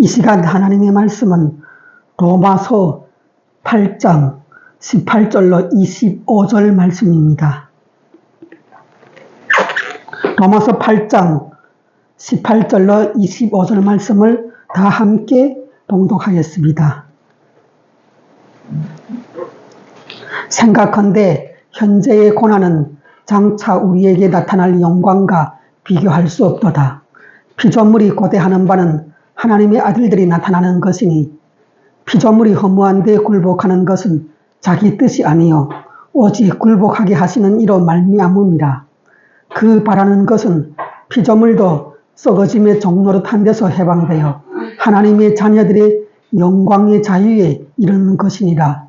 이 시간 하나님의 말씀은 로마서 8장 18절로 25절 말씀입니다. 로마서 8장 18절로 25절 말씀을 다 함께 봉독하겠습니다. 생각컨대 현재의 고난은 장차 우리에게 나타날 영광과 비교할 수 없도다. 피조물이 고대하는 바는 하나님의 아들들이 나타나는 것이니 피조물이 허무한 데 굴복하는 것은 자기 뜻이 아니요 오직 굴복하게 하시는 이로 말미암음이라. 그 바라는 것은 피조물도 썩어짐의 종노릇한 데서 해방되어 하나님의 자녀들의 영광의 자유에 이르는 것이니라.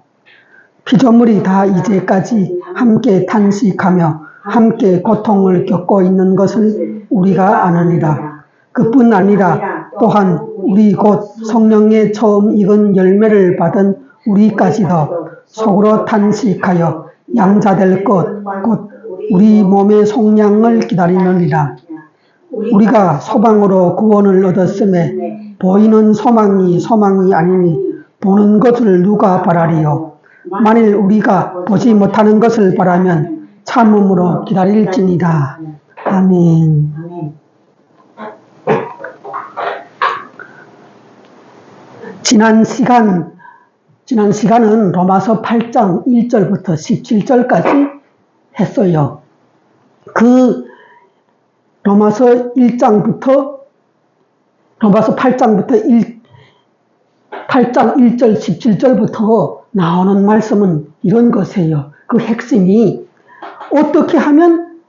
피조물이 다 이제까지 함께 탄식하며 함께 고통을 겪고 있는 것을 우리가 아느니라. 그뿐 아니라 또한 우리 곧 성령의 처음 익은 열매를 받은 우리까지도 속으로 탄식하여 양자될 것 곧 우리 몸의 속량을 기다리느니라. 우리가 소망으로 구원을 얻었음에 보이는 소망이 아니니 보는 것을 누가 바라리요. 만일 우리가 보지 못하는 것을 바라면 참음으로 기다릴지니라. 아멘. 지난 시간은 로마서 8장 1절부터 17절까지 했어요. 그 로마서 8장부터 8장 1절 17절부터 나오는 말씀은 이런 것이에요. 그 핵심이 어떻게 하면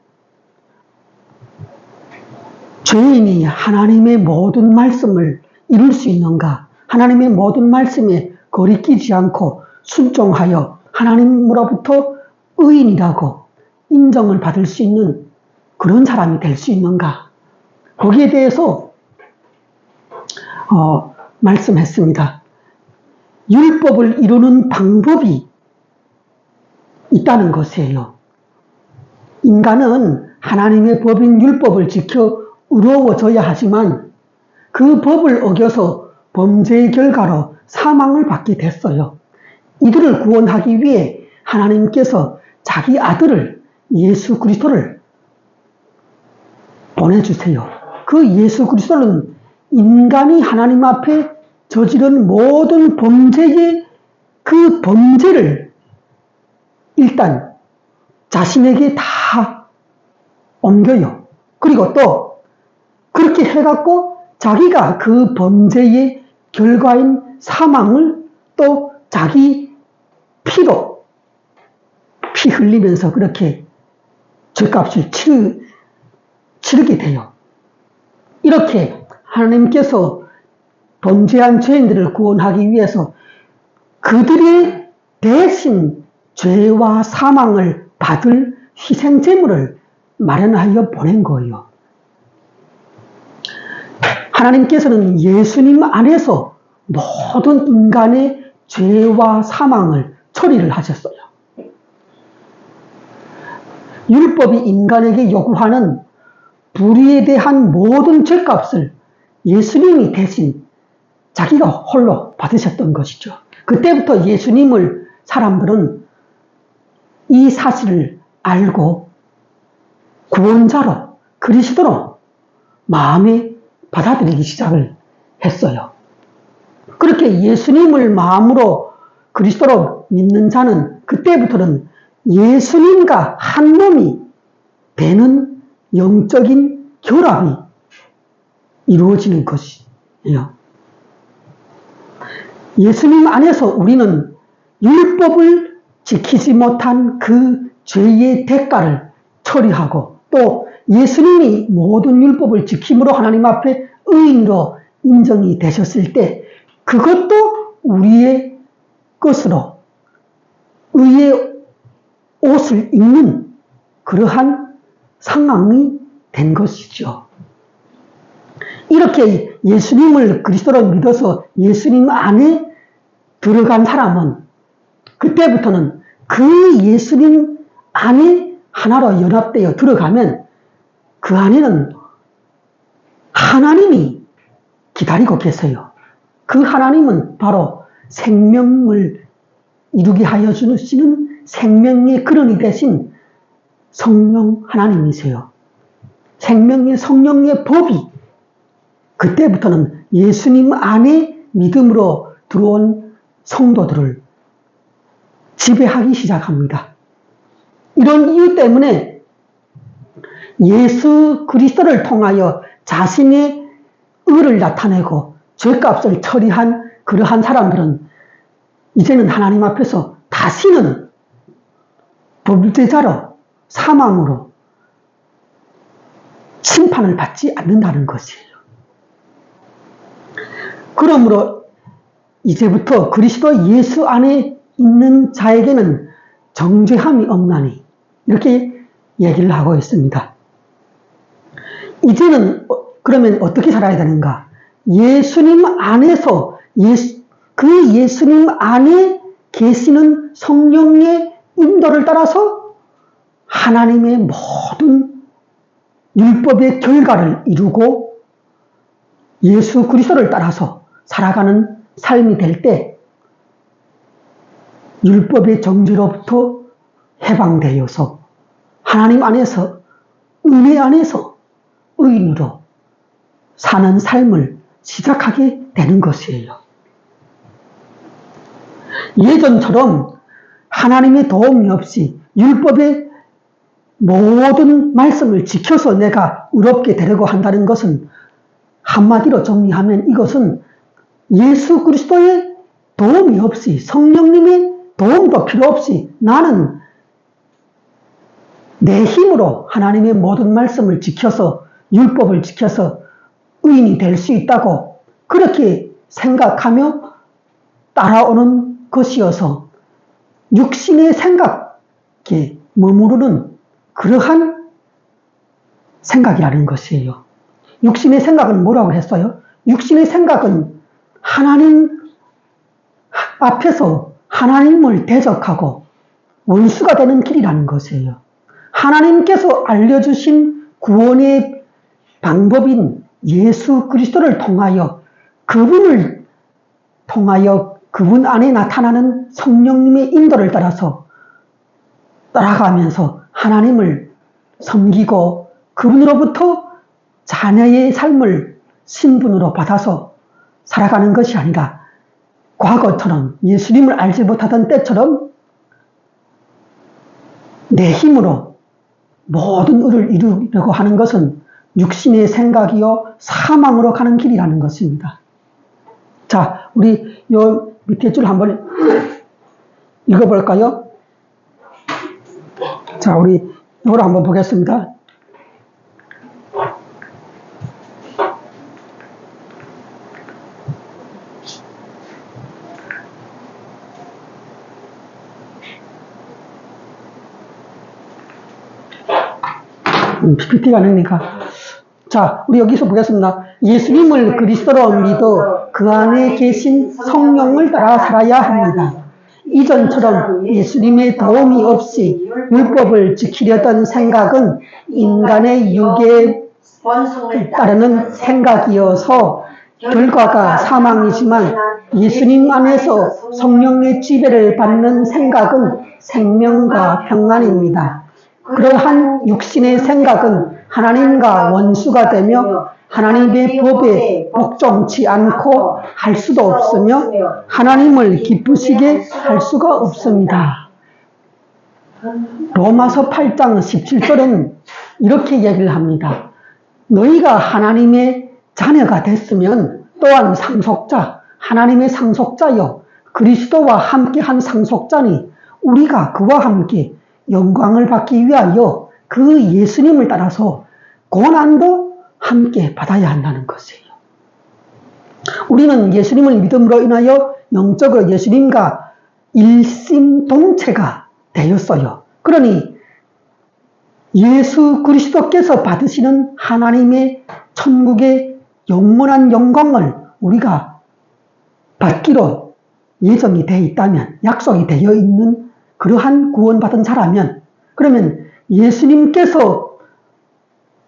죄인이 하나님의 모든 말씀을 이룰 수 있는가? 하나님의 모든 말씀에 거리끼지 않고 순종하여 하나님으로부터 의인이라고 인정을 받을 수 있는 그런 사람이 될 수 있는가? 거기에 대해서 말씀했습니다. 율법을 이루는 방법이 있다는 것이에요. 인간은 하나님의 법인 율법을 지켜 의로워져야 하지만 그 법을 어겨서 범죄의 결과로 사망을 받게 됐어요. 이들을 구원하기 위해 하나님께서 자기 아들을 예수 그리스도를 보내주세요. 그 예수 그리스도는 인간이 하나님 앞에 저지른 모든 범죄의 그 범죄를 일단 자신에게 다 옮겨요. 그리고 또 그렇게 해갖고 자기가 그 범죄의 결과인 사망을 또 자기 피로 피 흘리면서 그렇게 죄값을 치르게 돼요. 이렇게 하나님께서 범죄한 죄인들을 구원하기 위해서 그들의 대신 죄와 사망을 받을 희생제물을 마련하여 보낸 거예요. 하나님께서는 예수님 안에서 모든 인간의 죄와 사망을 처리를 하셨어요. 율법이 인간에게 요구하는 불의에 대한 모든 죄값을 예수님이 대신 자기가 홀로 받으셨던 것이죠. 그때부터 예수님을 사람들은 이 사실을 알고 구원자로 그리스도로 마음에 받아들이기 시작을 했어요. 그렇게 예수님을 마음으로 그리스도로 믿는 자는 그때부터는 예수님과 한 몸이 되는 영적인 결합이 이루어지는 것이에요. 예수님 안에서 우리는 율법을 지키지 못한 그 죄의 대가를 처리하고 또 예수님이 모든 율법을 지킴으로 하나님 앞에 의인으로 인정이 되셨을 때 그것도 우리의 것으로 의의 옷을 입는 그러한 상황이 된 것이죠. 이렇게 예수님을 그리스도로 믿어서 예수님 안에 들어간 사람은 그때부터는 그 예수님 안에 하나로 연합되어 들어가면 그 안에는 하나님이 기다리고 계세요. 그 하나님은 바로 생명을 이루게 하여 주시는 생명의 근원이 되신 성령 하나님이세요. 생명의 성령의 법이 그때부터는 예수님 안에 믿음으로 들어온 성도들을 지배하기 시작합니다. 이런 이유 때문에 예수 그리스도를 통하여 자신의 의를 나타내고 죄값을 처리한 그러한 사람들은 이제는 하나님 앞에서 다시는 범죄자로 사망으로 심판을 받지 않는다는 것이에요. 그러므로 이제부터 그리스도 예수 안에 있는 자에게는 정죄함이 없나니 이렇게 얘기를 하고 있습니다. 이제는 그러면 어떻게 살아야 되는가? 예수님 안에서 그 예수님 안에 계시는 성령의 인도를 따라서 하나님의 모든 율법의 결과를 이루고 예수 그리스도를 따라서 살아가는 삶이 될 때 율법의 정죄로부터 해방되어서 하나님 안에서 은혜 안에서 의인으로 사는 삶을 시작하게 되는 것이에요. 예전처럼 하나님의 도움이 없이 율법의 모든 말씀을 지켜서 내가 의롭게 되려고 한다는 것은 한마디로 정리하면 이것은 예수 그리스도의 도움이 없이 성령님의 도움도 필요 없이 나는 내 힘으로 하나님의 모든 말씀을 지켜서 율법을 지켜서 의인이 될 수 있다고 그렇게 생각하며 따라오는 것이어서 육신의 생각에 머무르는 그러한 생각이라는 것이에요. 육신의 생각은 뭐라고 했어요? 육신의 생각은 하나님 앞에서 하나님을 대적하고 원수가 되는 길이라는 것이에요. 하나님께서 알려주신 구원의 방법인 예수 그리스도를 통하여 그분을 통하여 그분 안에 나타나는 성령님의 인도를 따라서 따라가면서 하나님을 섬기고 그분으로부터 자녀의 삶을 신분으로 받아서 살아가는 것이 아니라 과거처럼 예수님을 알지 못하던 때처럼 내 힘으로 모든 의를 이루려고 하는 것은 육신의 생각이요 사망으로 가는 길이라는 것입니다. 자, 우리 요 밑에 줄 한번 읽어볼까요? 자, 우리 이걸 한번 보겠습니다. PPT가 아니니까. 자, 우리 여기서 보겠습니다. 예수님을 그리스도로 믿어 그 안에 계신 성령을 따라 살아야 합니다. 이전처럼 예수님의 도움이 없이 율법을 지키려던 생각은 인간의 육에 따르는 생각이어서 결과가 사망이지만 예수님 안에서 성령의 지배를 받는 생각은 생명과 평안입니다. 그러한 육신의 생각은 하나님과 원수가 되며 하나님의 법에 복종치 않고 할 수도 없으며 하나님을 기쁘시게 할 수가 없습니다. 로마서 8장 17절은 이렇게 얘기를 합니다. 너희가 하나님의 자녀가 됐으면 또한 상속자, 하나님의 상속자여 그리스도와 함께한 상속자니 우리가 그와 함께 영광을 받기 위하여 그 예수님을 따라서 고난도 함께 받아야 한다는 것이에요. 우리는 예수님을 믿음으로 인하여 영적으로 예수님과 일심동체가 되었어요. 그러니 예수 그리스도께서 받으시는 하나님의 천국의 영원한 영광을 우리가 받기로 예정이 되어 있다면, 약속이 되어 있는 그러한 구원받은 자라면, 그러면 예수님께서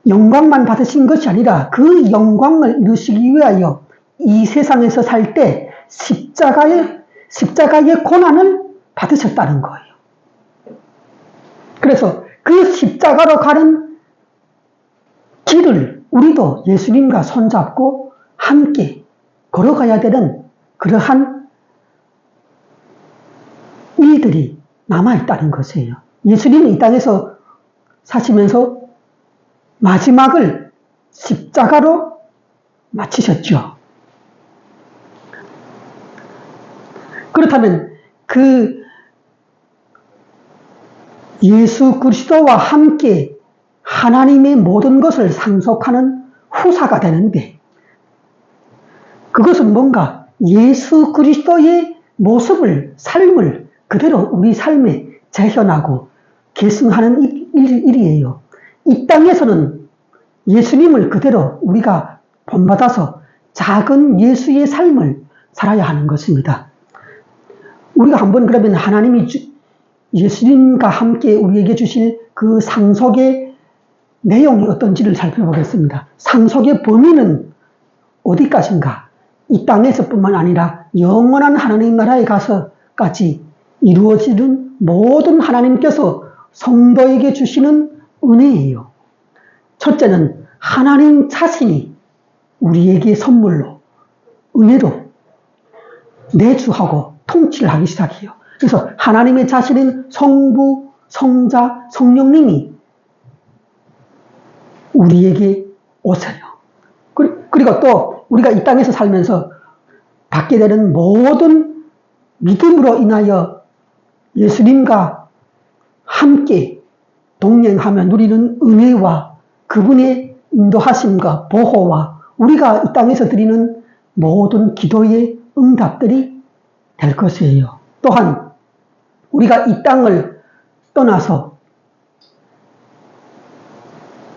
영광만 받으신 것이 아니라 그 영광을 이루시기 위하여 이 세상에서 살 때 십자가의 고난을 받으셨다는 거예요. 그래서 그 십자가로 가는 길을 우리도 예수님과 손잡고 함께 걸어가야 되는 그러한 일들이 남아있다는 것이에요. 예수님은 이 땅에서 사시면서 마지막을 십자가로 마치셨죠. 그렇다면 그 예수 그리스도와 함께 하나님의 모든 것을 상속하는 후사가 되는데, 그것은 뭔가 예수 그리스도의 모습을, 삶을 그대로 우리 삶에 재현하고 계승하는 일이에요. 이 땅에서는 예수님을 그대로 우리가 본받아서 작은 예수의 삶을 살아야 하는 것입니다. 우리가 한번 그러면 하나님이 예수님과 함께 우리에게 주실 그 상속의 내용이 어떤지를 살펴보겠습니다. 상속의 범위는 어디까지인가? 이 땅에서뿐만 아니라 영원한 하나님 나라에 가서까지 이루어지는 모든 하나님께서 성도에게 주시는 은혜예요. 첫째는 하나님 자신이 우리에게 선물로, 은혜로 내주하고 통치를 하기 시작해요. 그래서 하나님의 자신인 성부, 성자, 성령님이 우리에게 오세요. 그리고 또 우리가 이 땅에서 살면서 받게 되는 모든 믿음으로 인하여 예수님과 함께 동행하며 누리는 은혜와 그분의 인도하심과 보호와 우리가 이 땅에서 드리는 모든 기도의 응답들이 될 것이에요. 또한 우리가 이 땅을 떠나서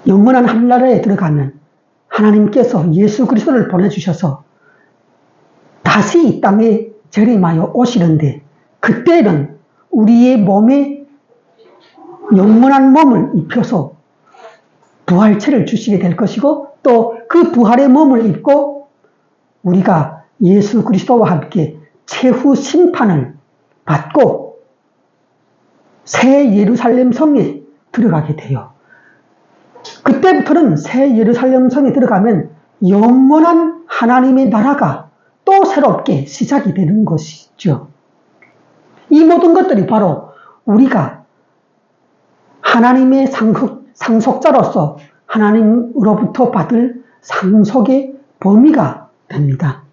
영원한 하늘나라에 들어가면 하나님께서 예수 그리스도를 보내주셔서 다시 이 땅에 재림하여 오시는데, 그때는 우리의 몸에 영원한 몸을 입혀서 부활체를 주시게 될 것이고, 또 그 부활의 몸을 입고 우리가 예수 그리스도와 함께 최후 심판을 받고 새 예루살렘 성에 들어가게 돼요. 그때부터는 새 예루살렘 성에 들어가면 영원한 하나님의 나라가 또 새롭게 시작이 되는 것이죠. 이 모든 것들이 바로 우리가 하나님의 상속자로서 하나님으로부터 받을 상속의 범위가 됩니다.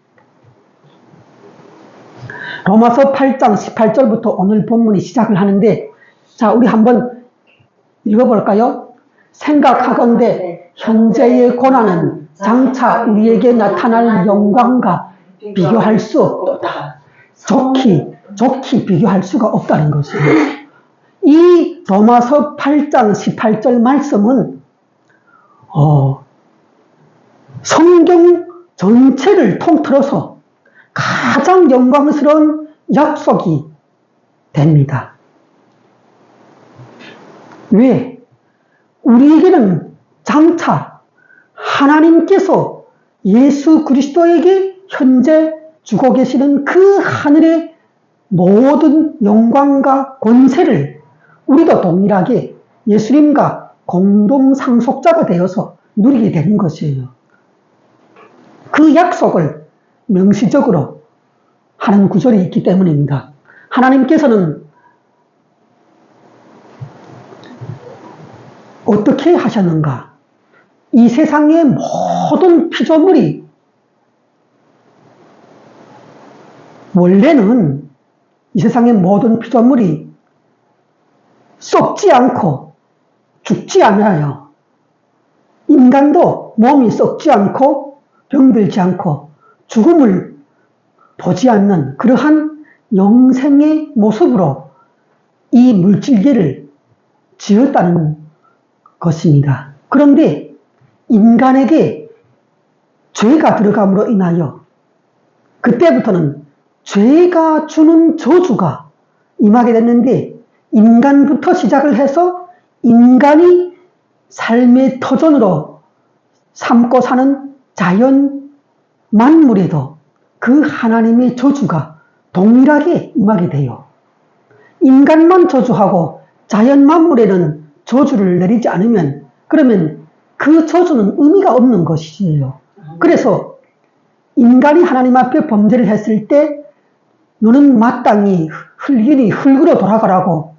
로마서 8장 18절부터 오늘 본문이 시작을 하는데, 자, 우리 한번 읽어볼까요? 생각하건대 현재의 고난은 장차 우리에게 나타날 영광과 비교할 수 없도다. 좋게 비교할 수가 없다는 것이에요. 이 로마서 8장 18절 말씀은 성경 전체를 통틀어서 가장 영광스러운 약속이 됩니다. 왜? 우리에게는 장차 하나님께서 예수 그리스도에게 현재 주고 계시는 그 하늘의 모든 영광과 권세를 우리도 동일하게 예수님과 공동 상속자가 되어서 누리게 되는 것이에요. 그 약속을 명시적으로 하는 구절이 있기 때문입니다. 하나님께서는 어떻게 하셨는가? 이 세상의 모든 피조물이 원래는 이 세상의 모든 피조물이 썩지 않고 죽지 않아요. 인간도 몸이 썩지 않고 병들지 않고 죽음을 보지 않는 그러한 영생의 모습으로 이 물질계를 지었다는 것입니다. 그런데 인간에게 죄가 들어감으로 인하여 그때부터는 죄가 주는 저주가 임하게 됐는데, 인간부터 시작을 해서 인간이 삶의 터전으로 삼고 사는 자연 만물에도 그 하나님의 저주가 동일하게 임하게 돼요. 인간만 저주하고 자연 만물에는 저주를 내리지 않으면 그러면 그 저주는 의미가 없는 것이에요. 그래서 인간이 하나님 앞에 범죄를 했을 때 너는 마땅히 흙이니 흙으로 돌아가라고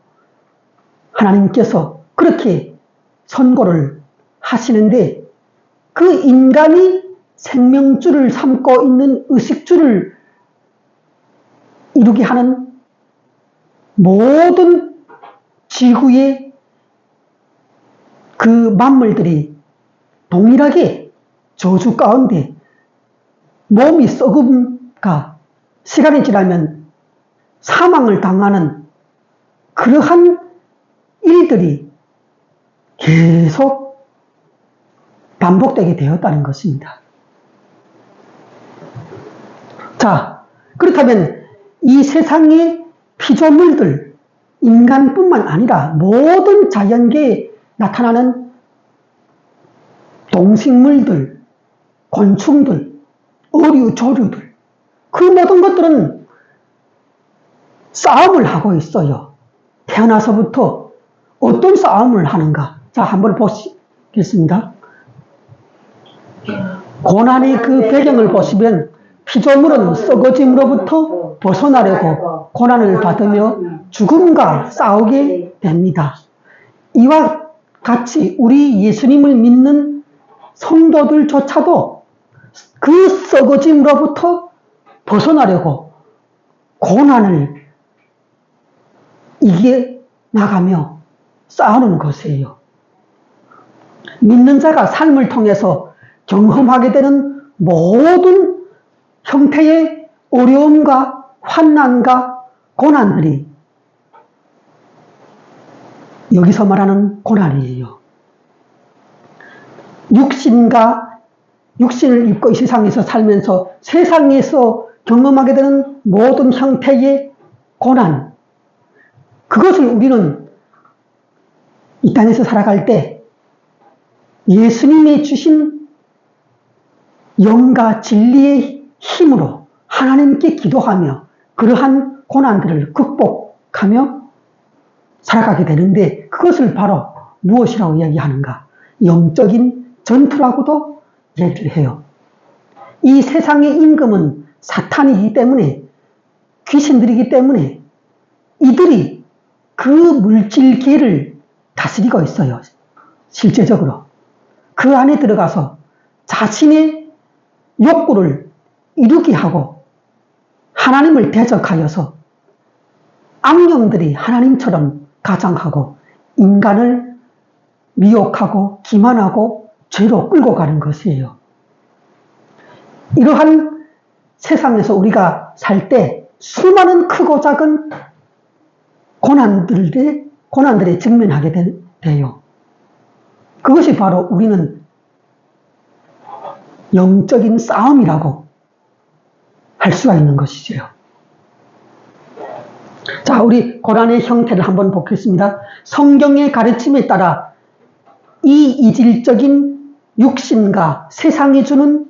하나님께서 그렇게 선고를 하시는데 그 인간이 생명줄을 삼고 있는 의식줄을 이루게 하는 모든 지구의 그 만물들이 동일하게 저주 가운데 몸이 썩음과 시간이 지나면 사망을 당하는 그러한 일들이 계속 반복되게 되었다는 것입니다. 자, 그렇다면 이 세상의 피조물들, 인간뿐만 아니라 모든 자연계에 나타나는 동식물들, 곤충들, 어류, 조류들, 그 모든 것들은 싸움을 하고 있어요. 태어나서부터 어떤 싸움을 하는가? 자, 한번 보시겠습니다. 고난의 그 배경을 보시면 피조물은 썩어짐으로부터 벗어나려고 고난을 받으며 죽음과 싸우게 됩니다. 이와 같이 우리 예수님을 믿는 성도들조차도 그 썩어짐으로부터 벗어나려고 고난을 이겨나가며 싸우는 것이에요. 믿는 자가 삶을 통해서 경험하게 되는 모든 형태의 어려움과 환난과 고난들이 여기서 말하는 고난이에요. 육신을 입고 이 세상에서 살면서 세상에서 경험하게 되는 모든 형태의 고난, 그것을 우리는 이 땅에서 살아갈 때 예수님이 주신 영과 진리의 힘으로 하나님께 기도하며 그러한 고난들을 극복하며 살아가게 되는데 그것을 바로 무엇이라고 이야기하는가? 영적인 전투라고도 얘기를 해요. 이 세상의 임금은 사탄이기 때문에, 귀신들이기 때문에 이들이 그 물질계를 다스리고 있어요. 실제적으로. 그 안에 들어가서 자신의 욕구를 이루게 하고 하나님을 대적하여서 악령들이 하나님처럼 가장하고 인간을 미혹하고 기만하고 죄로 끌고 가는 것이에요. 이러한 세상에서 우리가 살 때 수많은 크고 작은 고난들에 직면하게 돼요. 그것이 바로 우리는 영적인 싸움이라고 할 수가 있는 것이죠. 자, 우리 고난의 형태를 한번 보겠습니다. 성경의 가르침에 따라 이 이질적인 육신과 세상이 주는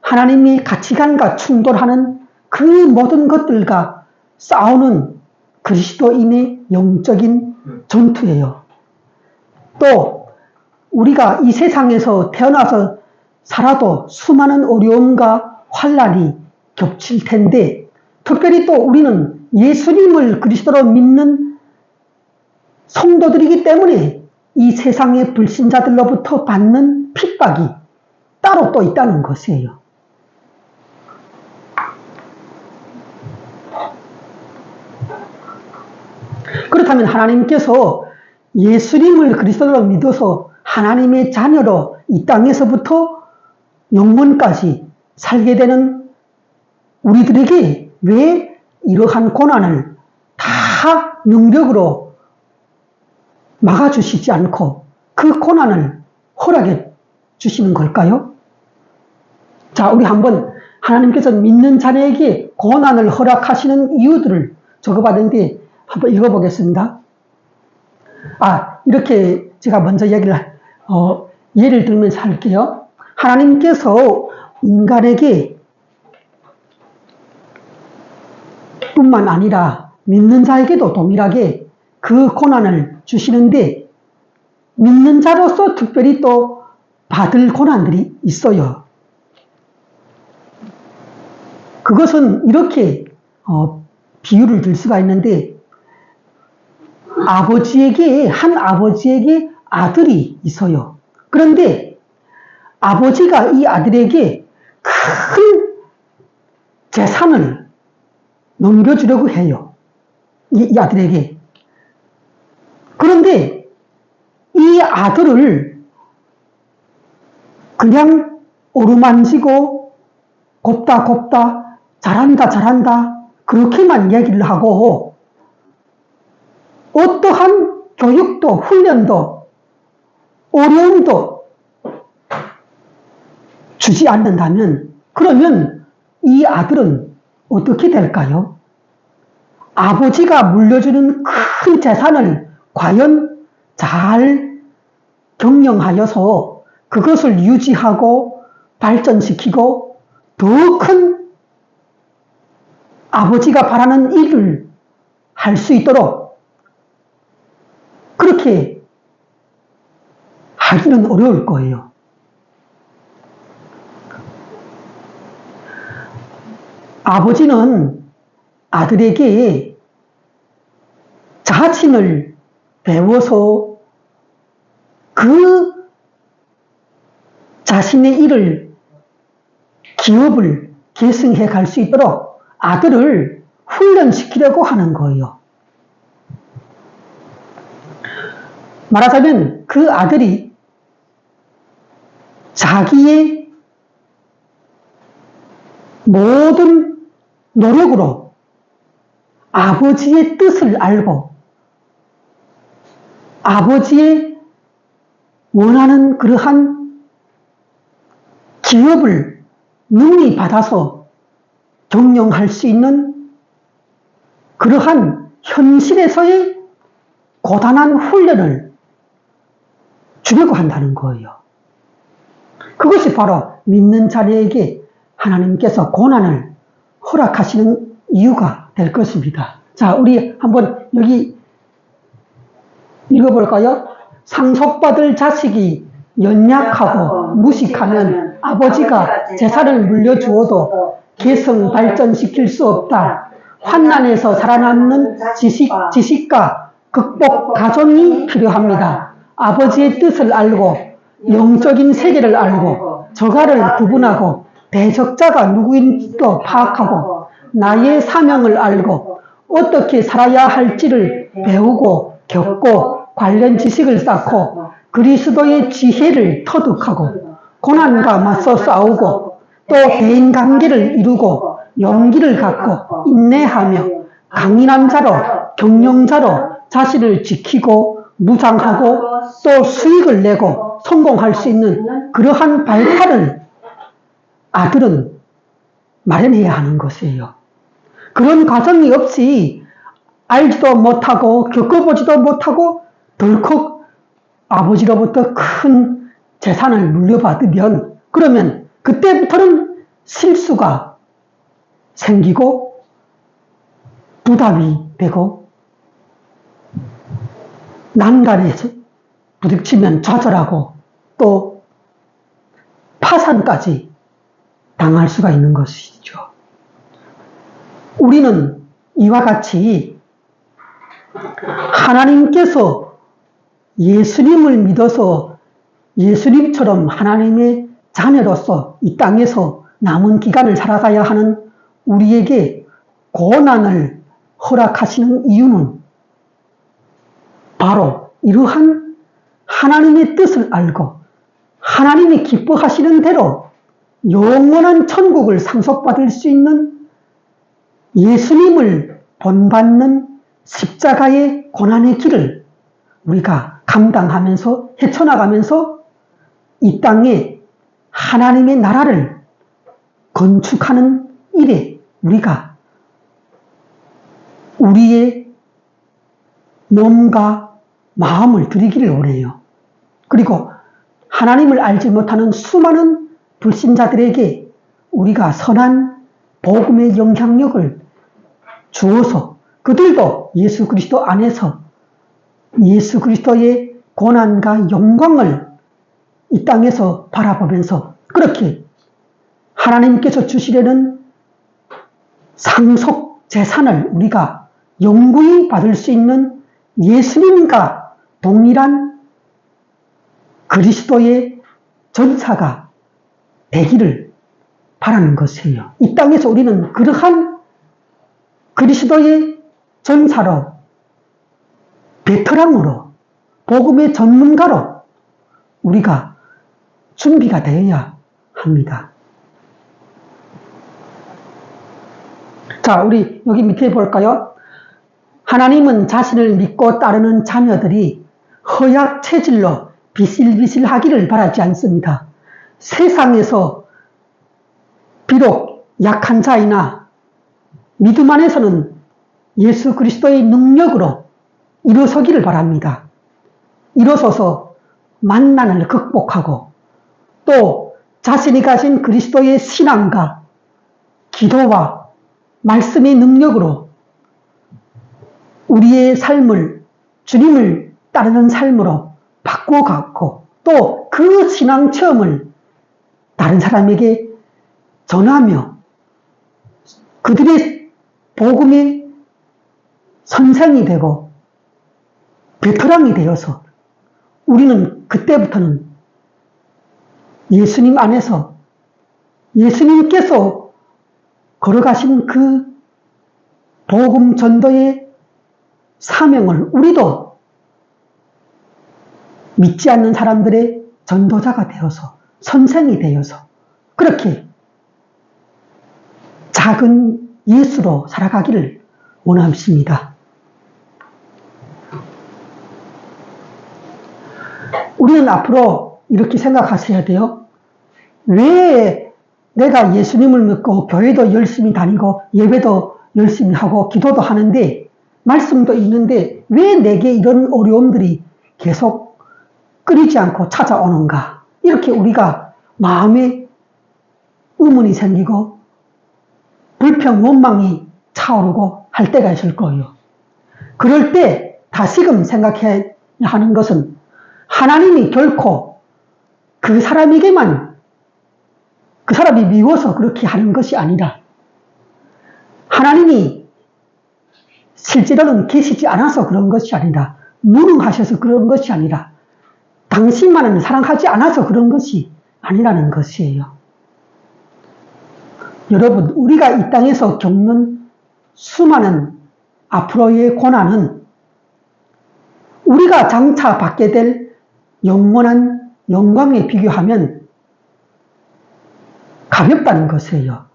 하나님의 가치관과 충돌하는 그 모든 것들과 싸우는 그리스도인의 영적인 전투예요. 또 우리가 이 세상에서 태어나서 살아도 수많은 어려움과 환난이 겹칠 텐데 특별히 또 우리는 예수님을 그리스도로 믿는 성도들이기 때문에 이 세상의 불신자들로부터 받는 핍박이 따로 또 있다는 것이에요. 그렇다면 하나님께서 예수님을 그리스도로 믿어서 하나님의 자녀로 이 땅에서부터 영원까지 살게 되는 우리들에게 왜 이러한 고난을 다 능력으로 막아주시지 않고 그 고난을 허락해 주시는 걸까요? 자, 우리 한번 하나님께서 믿는 자녀에게 고난을 허락하시는 이유들을 적어봤는데 한번 읽어보겠습니다. 이렇게 제가 먼저 예를 들면서 할게요. 하나님께서 인간에게 뿐만 아니라 믿는 자에게도 동일하게 그 고난을 주시는데 믿는 자로서 특별히 또 받을 고난들이 있어요. 그것은 이렇게 비유를 들 수가 있는데 한 아버지에게 아들이 있어요. 그런데 아버지가 이 아들에게 큰 재산을 넘겨주려고 해요. 이 아들에게. 그런데 이 아들을 그냥 어루만지고 곱다 잘한다 그렇게만 얘기를 하고 어떠한 교육도 훈련도 어려움도 주지 않는다면 그러면 이 아들은 어떻게 될까요? 아버지가 물려주는 큰 재산을 과연 잘 경영하여서 그것을 유지하고 발전시키고 더 큰 아버지가 바라는 일을 할 수 있도록 그렇게 하기는 어려울 거예요. 아버지는 아들에게 자신을 배워서 그 자신의 일을 기업을 계승해 갈 수 있도록 아들을 훈련시키려고 하는 거예요. 말하자면 그 아들이 자기의 모든 노력으로 아버지의 뜻을 알고 아버지의 원하는 그러한 기업을 능히 받아서 경영할 수 있는 그러한 현실에서의 고단한 훈련을 주려고 한다는 거예요. 그것이 바로 믿는 자녀에게 하나님께서 고난을 허락하시는 이유가 될 것입니다. 자, 우리 한번 여기 읽어볼까요? 상속받을 자식이 연약하고 무식하면 아버지가 재산을 물려주어도 계승 발전시킬 수 없다. 환난에서 살아남는 지식과 극복 과정이 필요합니다. 아버지의 뜻을 알고 영적인 세계를 알고 저가를 구분하고 대적자가 누구인지도 파악하고 나의 사명을 알고 어떻게 살아야 할지를 배우고 겪고 관련 지식을 쌓고 그리스도의 지혜를 터득하고 고난과 맞서 싸우고 또 대인관계를 이루고 용기를 갖고 인내하며 강인한 자로 경영자로 자신을 지키고 무장하고 또 수익을 내고 성공할 수 있는 그러한 발판을 아들은 마련해야 하는 것이에요. 그런 과정이 없이 알지도 못하고 겪어보지도 못하고 덜컥 아버지로부터 큰 재산을 물려받으면 그러면 그때부터는 실수가 생기고 부담이 되고 난간에 부딪히면 좌절하고 또 파산까지 당할 수가 있는 것이죠. 우리는 이와 같이 하나님께서 예수님을 믿어서 예수님처럼 하나님의 자녀로서 이 땅에서 남은 기간을 살아가야 하는 우리에게 고난을 허락하시는 이유는 바로 이러한 하나님의 뜻을 알고 하나님이 기뻐하시는 대로 영원한 천국을 상속받을 수 있는 예수님을 본받는 십자가의 고난의 길을 우리가 감당하면서 헤쳐나가면서 이 땅에 하나님의 나라를 건축하는 일에 우리가 우리의 몸과 마음을 들이기를 원해요. 그리고 하나님을 알지 못하는 수많은 불신자들에게 우리가 선한 복음의 영향력을 주어서 그들도 예수 그리스도 안에서 예수 그리스도의 고난과 영광을 이 땅에서 바라보면서 그렇게 하나님께서 주시려는 상속 재산을 우리가 영구히 받을 수 있는 예수님과 동일한 그리스도의 전사가 되기를 바라는 것이에요. 이 땅에서 우리는 그러한 그리스도의 전사로, 베테랑으로, 복음의 전문가로 우리가 준비가 되어야 합니다. 자, 우리 여기 밑에 볼까요? 하나님은 자신을 믿고 따르는 자녀들이 허약 체질로 비실비실하기를 바라지 않습니다. 세상에서 비록 약한 자이나 믿음 안에서는 예수 그리스도의 능력으로 일어서기를 바랍니다. 일어서서 만난을 극복하고 또 자신이 가진 그리스도의 신앙과 기도와 말씀의 능력으로 우리의 삶을 주님을 따르는 삶으로 바꿔갖고 또 그 신앙 체험을 다른 사람에게 전하며 그들의 복음의 선생이 되고 베테랑이 되어서 우리는 그때부터는 예수님 안에서 예수님께서 걸어가신 그 복음 전도의 사명을 우리도 믿지 않는 사람들의 전도자가 되어서 선생이 되어서 그렇게 작은 예수로 살아가기를 원합니다. 우리는 앞으로 이렇게 생각하셔야 돼요. 왜 내가 예수님을 믿고 교회도 열심히 다니고 예배도 열심히 하고 기도도 하는데 말씀도 있는데 왜 내게 이런 어려움들이 계속 끊이지 않고 찾아오는가? 이렇게 우리가 마음에 의문이 생기고 불평, 원망이 차오르고 할 때가 있을 거예요. 그럴 때 다시금 생각해야 하는 것은 하나님이 결코 그 사람에게만 그 사람이 미워서 그렇게 하는 것이 아니라 하나님이 실제로는 계시지 않아서 그런 것이 아니라 무능하셔서 그런 것이 아니라 당신만은 사랑하지 않아서 그런 것이 아니라는 것이에요. 여러분, 우리가 이 땅에서 겪는 수많은 앞으로의 고난은 우리가 장차 받게 될 영원한 영광에 비교하면 가볍다는 것이에요.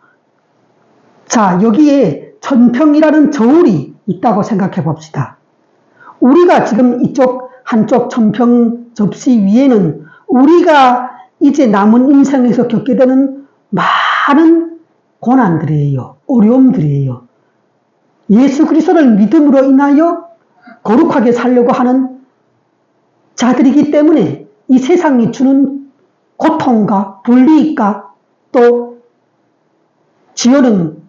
자, 여기에 천평이라는 저울이 있다고 생각해 봅시다. 우리가 지금 이쪽 한쪽 천평 접시 위에는 우리가 이제 남은 인생에서 겪게 되는 많은 고난들이에요. 어려움들이에요. 예수 그리스도를 믿음으로 인하여 거룩하게 살려고 하는 자들이기 때문에 이 세상이 주는 고통과 불이익과 또 지어는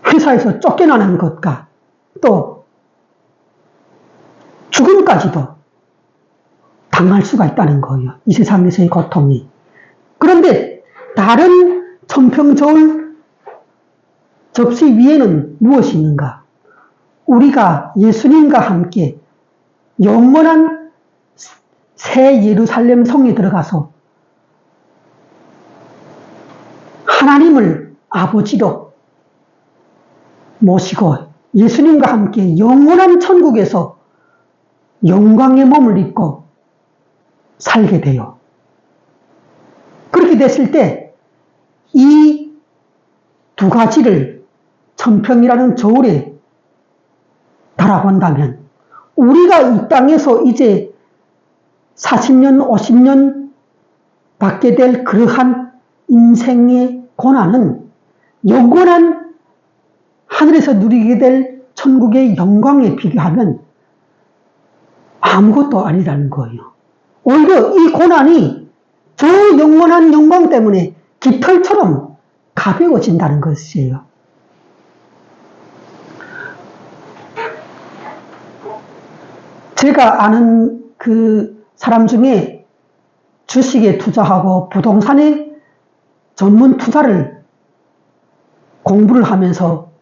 회사에서 쫓겨나는 것과 또 죽음까지도 당할 수가 있다는 거예요. 이 세상에서의 고통이. 그런데 다른 천평저울 접시 위에는 무엇이 있는가? 우리가 예수님과 함께 영원한 새 예루살렘 성에 들어가서 하나님을 아버지로 모시고 예수님과 함께 영원한 천국에서 영광의 몸을 입고 살게 돼요. 그렇게 됐을 때 이 두 가지를 천평이라는 저울에 달아본다면 우리가 이 땅에서 이제 40년, 50년 받게 될 그러한 인생의 고난은 영원한 하늘에서 누리게 될 천국의 영광에 비교하면 아무것도 아니라는 거예요. 오히려 이 고난이 저 영원한 영광 때문에 깃털처럼 가벼워진다는 것이에요. 제가 아는 그 사람 중에 주식에 투자하고 부동산에 전문 투자를 공부를 하면서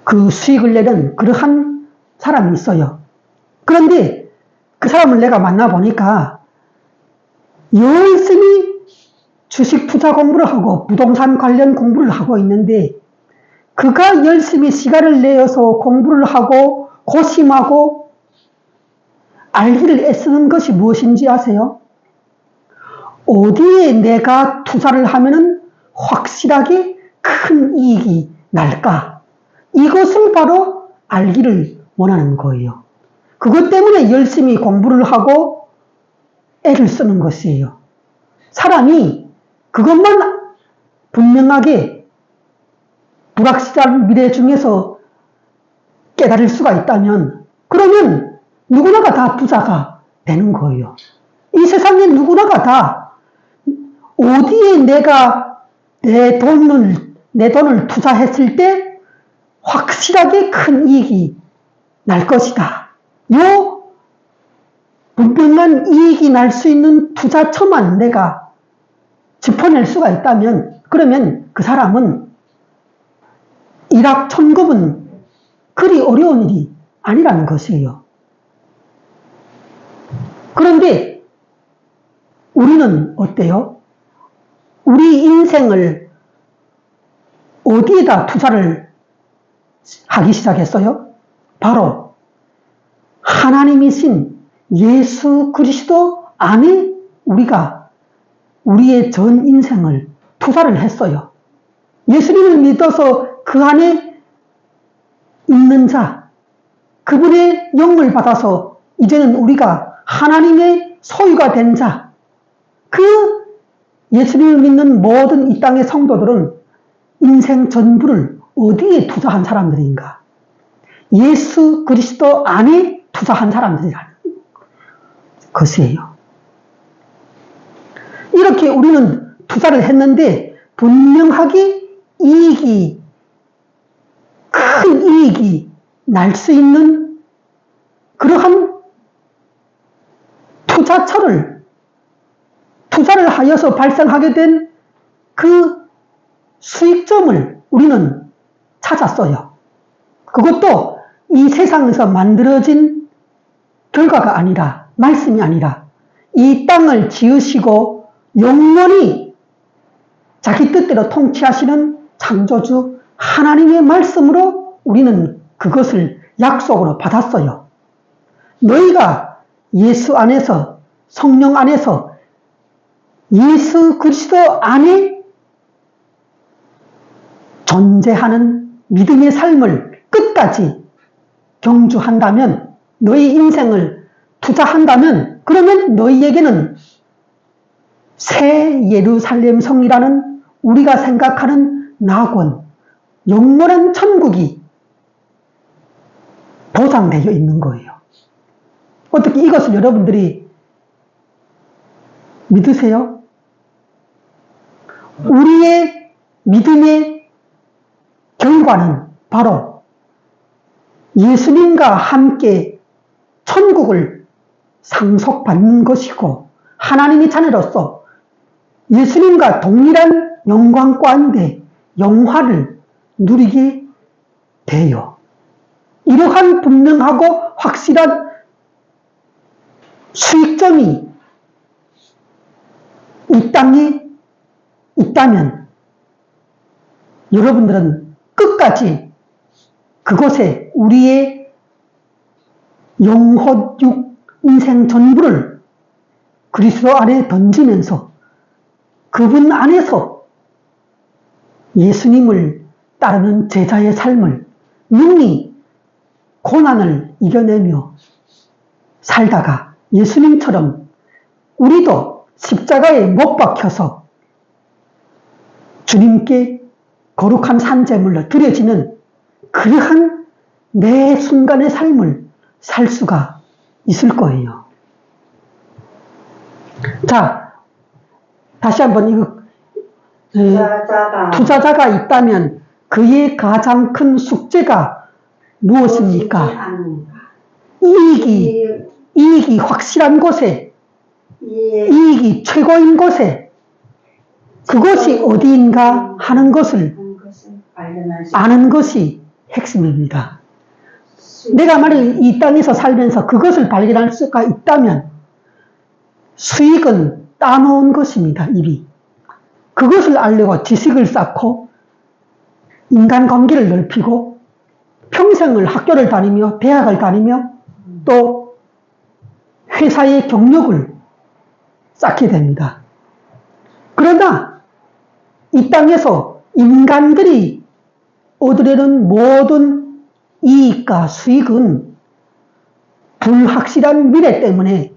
그 수익을 내는 그러한 사람이 있어요. 그런데 그 사람을 내가 만나보니까 열심히 주식 투자 공부를 하고 부동산 관련 공부를 하고 있는데 그가 열심히 시간을 내어서 공부를 하고 고심하고 알기를 애쓰는 것이 무엇인지 아세요? 어디에 내가 투자를 하면은 확실하게 큰 이익이 날까? 이것을 바로 알기를 원하는 거예요. 그것 때문에 열심히 공부를 하고 애를 쓰는 것이에요. 사람이 그것만 분명하게 불확실한 미래 중에서 깨달을 수가 있다면 그러면 누구나가 다 부자가 되는 거예요. 이 세상에 누구나가 다 어디에 내가 내 돈을 투자했을 때 확실하게 큰 이익이 날 것이다. 요 분명한 이익이 날 수 있는 투자처만 내가 짚어낼 수가 있다면 그러면 그 사람은 일확천금은 그리 어려운 일이 아니라는 것이에요. 그런데 우리는 어때요? 우리 인생을 어디에다 투자를 하기 시작했어요? 바로 하나님이신 예수 그리스도 안에 우리가 우리의 전 인생을 투자를 했어요. 예수님을 믿어서 그 안에 있는 자, 그분의 영을 받아서 이제는 우리가 하나님의 소유가 된 자, 그 예수님을 믿는 모든 이 땅의 성도들은 인생 전부를 어디에 투자한 사람들인가? 예수 그리스도 안에 투자한 사람들이라는 것이에요. 이렇게 우리는 투자를 했는데 분명하게 큰 이익이 날 수 있는 그러한 투자를 하여서 발생하게 된 그 수익점을 우리는 찾았어요. 그것도 이 세상에서 만들어진 결과가 아니라, 말씀이 아니라 이 땅을 지으시고 영원히 자기 뜻대로 통치하시는 창조주 하나님의 말씀으로 우리는 그것을 약속으로 받았어요. 너희가 예수 안에서, 성령 안에서 예수 그리스도 안에 존재하는 믿음의 삶을 끝까지 경주한다면, 너희 인생을 투자한다면, 그러면 너희에게는 새 예루살렘 성이라는 우리가 생각하는 낙원, 영원한 천국이 보장되어 있는 거예요. 어떻게 이것을 여러분들이 믿으세요? 우리의 믿음의 결과는 바로 예수님과 함께 천국을 상속받는 것이고 하나님의 자녀로서 예수님과 동일한 영광 가운데 영화를 누리게 돼요. 이러한 분명하고 확실한 수익점이 이 땅에 있다면 여러분들은 끝까지 그곳에 우리의 영혼육 인생 전부를 그리스도 안에 던지면서 그분 안에서 예수님을 따르는 제자의 삶을 능히 고난을 이겨내며 살다가 예수님처럼 우리도 십자가에 못 박혀서 주님께 거룩한 산제물로 드려지는 그러한 매 순간의 삶을 살 수가 있을 거예요. 자, 다시 한번 이거 투자자가 있다면 그의 가장 큰 숙제가 무엇입니까? 이익이 확실한 곳에, 이익이 최고인 곳에, 그것이 어디인가 하는 것을 아는 것이 핵심입니다. 내가 만약 이 땅에서 살면서 그것을 발견할 수가 있다면 수익은 따놓은 것입니다. 이미. 그것을 알려고 지식을 쌓고 인간관계를 넓히고 평생을 학교를 다니며 대학을 다니며 또 회사의 경력을 쌓게 됩니다. 그러나 이 땅에서 인간들이 얻으려는 모든 이익과 수익은 불확실한 미래 때문에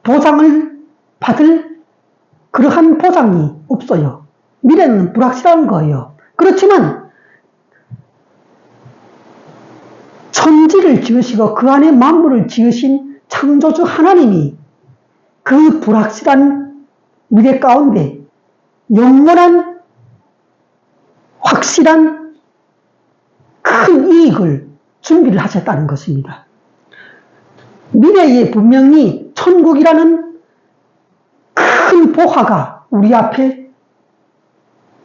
보상을 받을 그러한 보상이 없어요. 미래는 불확실한 거예요. 그렇지만 천지를 지으시고 그 안에 만물을 지으신 창조주 하나님이 그 불확실한 미래 가운데 영원한 확실한 큰 이익을 준비를 하셨다는 것입니다. 미래에 분명히 천국이라는 큰 보화가 우리 앞에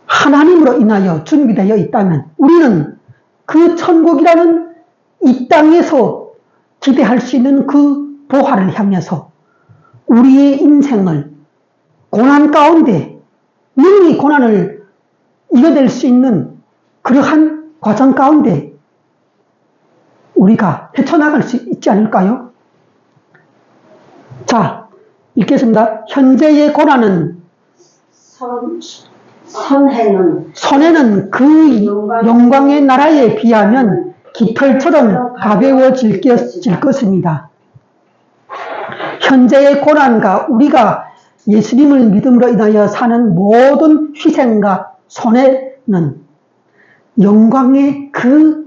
하나님으로 인하여 준비되어 있다면 우리는 그 천국이라는 이 땅에서 기대할 수 있는 그 보화를 향해서 우리의 인생을 고난 가운데 능히 고난을 이겨낼 수 있는 그러한 과정 가운데 우리가 헤쳐나갈 수 있지 않을까요? 자, 읽겠습니다. 현재의 고난은 손해는 그 영광의 나라에 비하면 깃털처럼 가벼워질 것입니다. 현재의 고난과 우리가 예수님을 믿음으로 인하여 사는 모든 희생과 손해는 영광의 그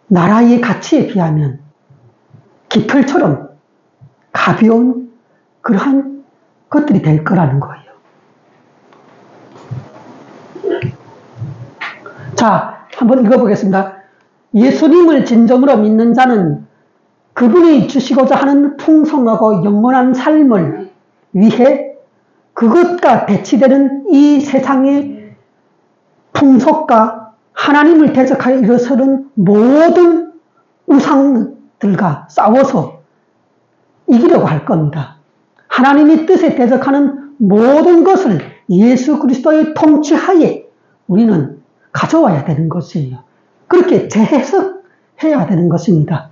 나라의 가치에 비하면 깃털처럼 가벼운 그러한 것들이 될 거라는 거예요. 자, 한번 읽어보겠습니다. 예수님을 진정으로 믿는 자는 그분이 주시고자 하는 풍성하고 영원한 삶을 위해 그것과 대치되는 이 세상의 풍속과 하나님을 대적하여 일어서는 모든 우상들과 싸워서 이기려고 할 겁니다. 하나님의 뜻에 대적하는 모든 것을 예수 그리스도의 통치하에 우리는 가져와야 되는 것이에요. 그렇게 재해석해야 되는 것입니다.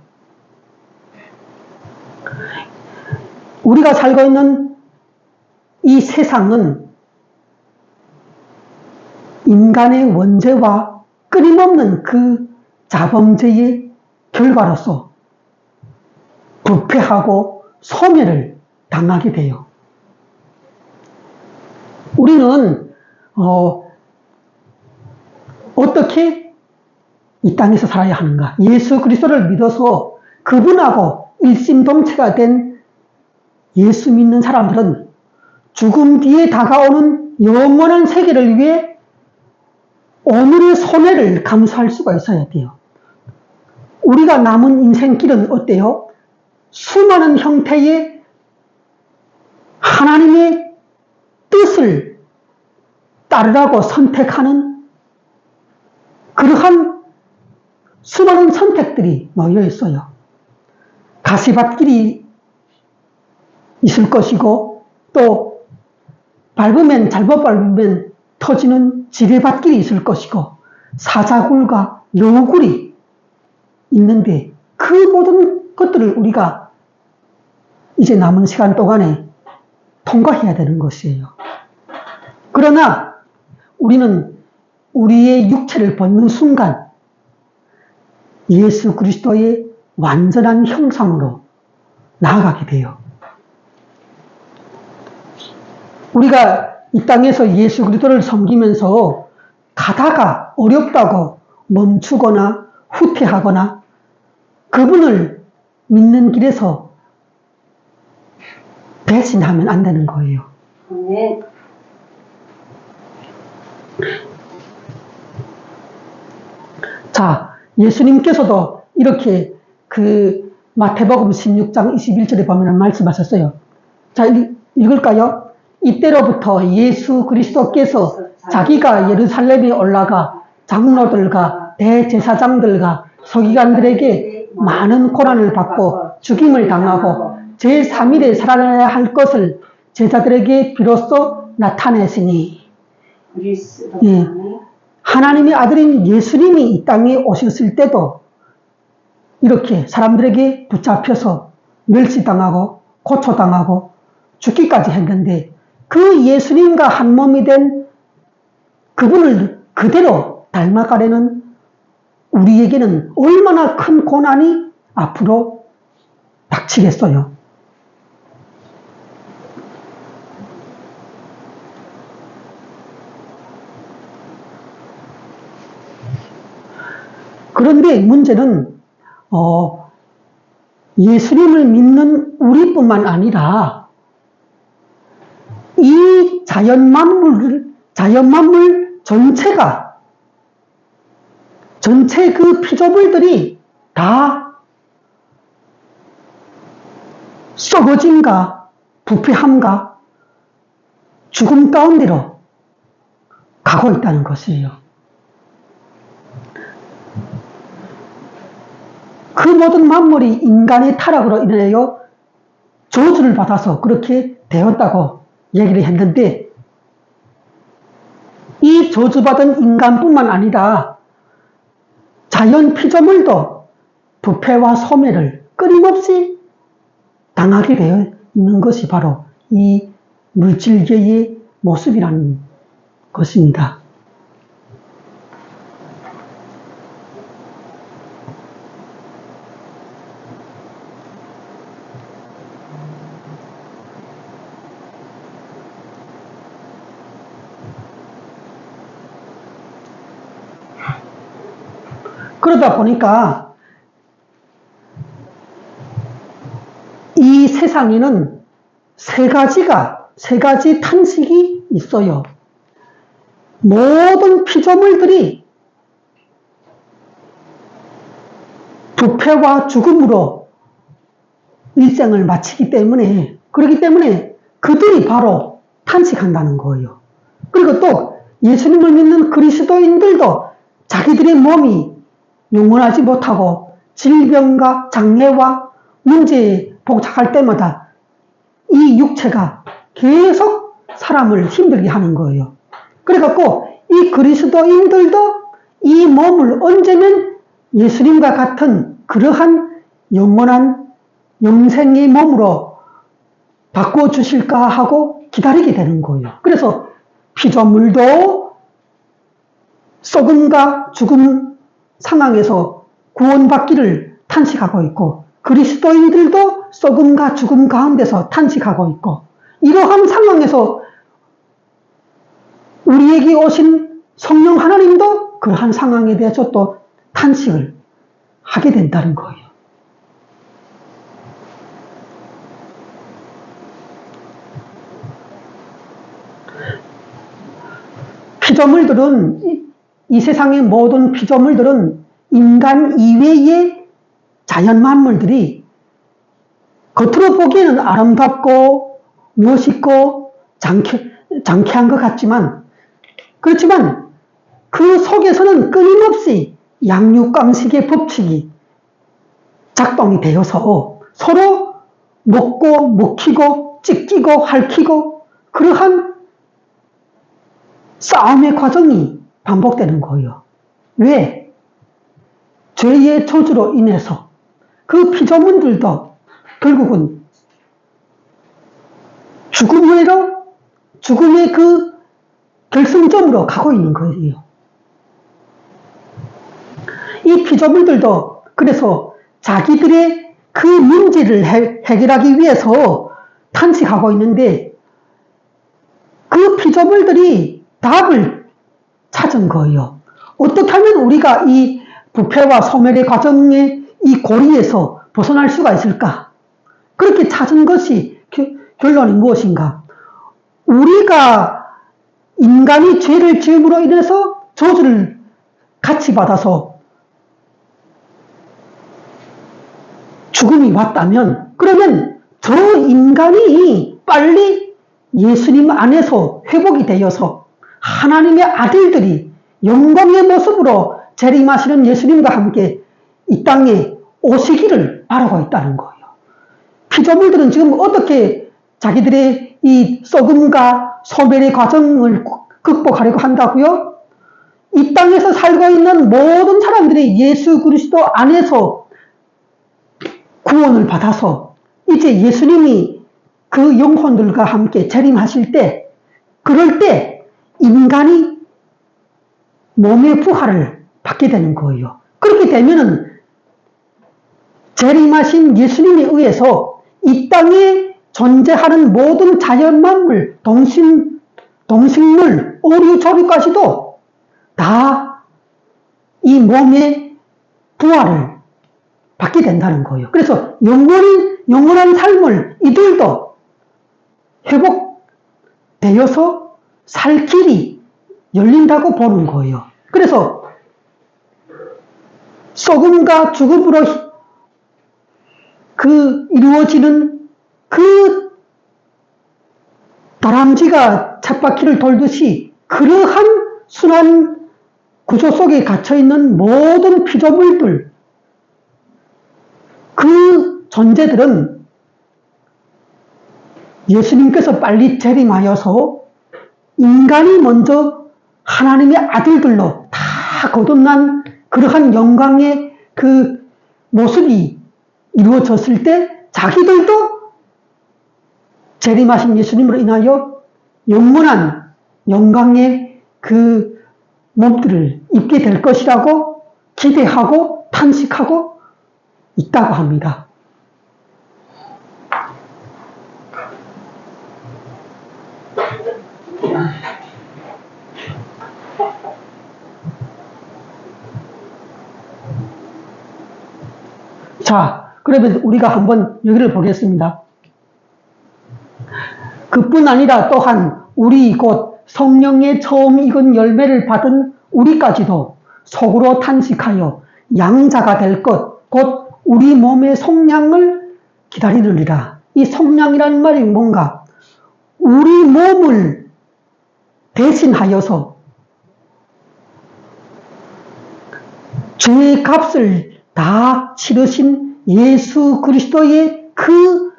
우리가 살고 있는 이 세상은 인간의 원죄와 끊임없는 그 자범죄의 결과로서 부패하고 소멸을 당하게 돼요. 우리는 어떻게 이 땅에서 살아야 하는가? 예수 그리스도를 믿어서 그분하고 일심동체가 된 예수 믿는 사람들은 죽음 뒤에 다가오는 영원한 세계를 위해 오늘의 손해를 감수할 수가 있어야 돼요. 우리가 남은 인생길은 어때요? 수많은 형태의 하나님의 뜻을 따르라고 선택하는 그러한 수많은 선택들이 놓여 있어요. 가시밭길이 있을 것이고 또 밟으면 잘못 밟으면 터지는 지뢰밭길이 있을 것이고 사자굴과 여우굴이 있는데 그 모든 것들을 우리가 이제 남은 시간 동안에 통과해야 되는 것이에요. 그러나 우리는 우리의 육체를 벗는 순간 예수 그리스도의 완전한 형상으로 나아가게 돼요. 우리가 이 땅에서 예수 그리스도를 섬기면서 가다가 어렵다고 멈추거나 후퇴하거나 그분을 믿는 길에서 배신하면 안 되는 거예요. 네. 자, 예수님께서도 이렇게 그 마태복음 16장 21절에 보면 말씀하셨어요. 자, 읽을까요? 이때로부터 예수 그리스도께서 자기가 예루살렘에 올라가 장로들과 대제사장들과 서기관들에게 많은 고난을 받고 죽임을 당하고 제3일에 살아나야 할 것을 제자들에게 비로소 나타내시니, 예, 하나님의 아들인 예수님이 이 땅에 오셨을 때도 이렇게 사람들에게 붙잡혀서 멸시당하고 고초당하고 죽기까지 했는데, 그 예수님과 한 몸이 된 그분을 그대로 닮아가려는 우리에게는 얼마나 큰 고난이 앞으로 닥치겠어요. 그런데 문제는 예수님을 믿는 우리뿐만 아니라 이 자연 만물 전체가, 전체 그 피조물들이 다 썩어짐과 부패함과 죽음 가운데로 가고 있다는 것이에요. 그 모든 만물이 인간의 타락으로 인하여 저주를 받아서 그렇게 되었다고 얘기를 했는데, 이 저주받은 인간뿐만 아니라 자연 피조물도 부패와 소멸을 끊임없이 당하게 되어 있는 것이 바로 이 물질계의 모습이라는 것입니다. 그러다 보니까 이 세상에는 세 가지 탄식이 있어요. 모든 피조물들이 부패와 죽음으로 일생을 마치기 때문에, 그렇기 때문에 그들이 바로 탄식한다는 거예요. 그리고 또 예수님을 믿는 그리스도인들도 자기들의 몸이 영원하지 못하고 질병과 장애와 문제에 봉착할 때마다 이 육체가 계속 사람을 힘들게 하는 거예요. 그래갖고 이 그리스도인들도 이 몸을 언제면 예수님과 같은 그러한 영원한 영생의 몸으로 바꿔주실까 하고 기다리게 되는 거예요. 그래서 피조물도 썩음과 죽음 상황에서 구원받기를 탄식하고 있고, 그리스도인들도 썩음과 죽음 가운데서 탄식하고 있고, 이러한 상황에서 우리에게 오신 성령 하나님도 그러한 상황에 대해서 또 탄식을 하게 된다는 거예요. 피조물들은, 이 세상의 모든 피조물들은 인간 이외의 자연 만물들이 겉으로 보기에는 아름답고 멋있고 장쾌한 것 같지만, 그렇지만 그 속에서는 끊임없이 양육강식의 법칙이 작동이 되어서 서로 먹고 먹히고 찢기고 핥히고 그러한 싸움의 과정이 반복되는 거예요. 왜? 죄의 저주로 인해서 그 피조물들도 결국은 죽음의 그 결승점으로 가고 있는 거예요. 이 피조물들도 그래서 자기들의 그 문제를 해결하기 위해서 탄식하고 있는데, 그 피조물들이 답을 찾은 거예요. 어떻게 하면 우리가 이 부패와 소멸의 과정의 이 고리에서 벗어날 수가 있을까? 그렇게 찾은 것이 결론이 무엇인가? 우리가 인간이 죄를 지음으로 인해서 저주를 같이 받아서 죽음이 왔다면 그러면 저 인간이 빨리 예수님 안에서 회복이 되어서 하나님의 아들들이 영광의 모습으로 재림하시는 예수님과 함께 이 땅에 오시기를 바라고 있다는 거예요. 피조물들은 지금 어떻게 자기들의 이 썩음과 소멸의 과정을 극복하려고 한다고요? 이 땅에서 살고 있는 모든 사람들이 예수 그리스도 안에서 구원을 받아서 이제 예수님이 그 영혼들과 함께 재림하실 때, 그럴 때 인간이 몸의 부활을 받게 되는 거예요. 그렇게 되면은 재림하신 예수님에 의해서 이 땅에 존재하는 모든 자연 만물, 동식물, 어류, 조류까지도 다 이 몸의 부활을 받게 된다는 거예요. 그래서 영원한 삶을 이들도 회복되어서 살 길이 열린다고 보는 거예요. 그래서 썩음과 죽음으로 이루어지는 그 다람쥐가 쳇바퀴를 돌듯이 그러한 순환 구조 속에 갇혀있는 모든 피조물들, 그 존재들은 예수님께서 빨리 재림하여서 인간이 먼저 하나님의 아들들로 다 거듭난 그러한 영광의 그 모습이 이루어졌을 때 자기들도 재림하신 예수님으로 인하여 영원한 영광의 그 몸들을 입게 될 것이라고 기대하고 탄식하고 있다고 합니다. 자, 그러면 우리가 한번 여기를 보겠습니다. 그뿐 아니라 또한 우리 곧 성령의 처음 익은 열매를 받은 우리까지도 속으로 탄식하여 양자가 될 것, 곧 우리 몸의 속량을 기다리느니라. 이 속량이라는 말이 뭔가? 우리 몸을 대신하여서 죄의 값을 다 치르신 예수 그리스도의 그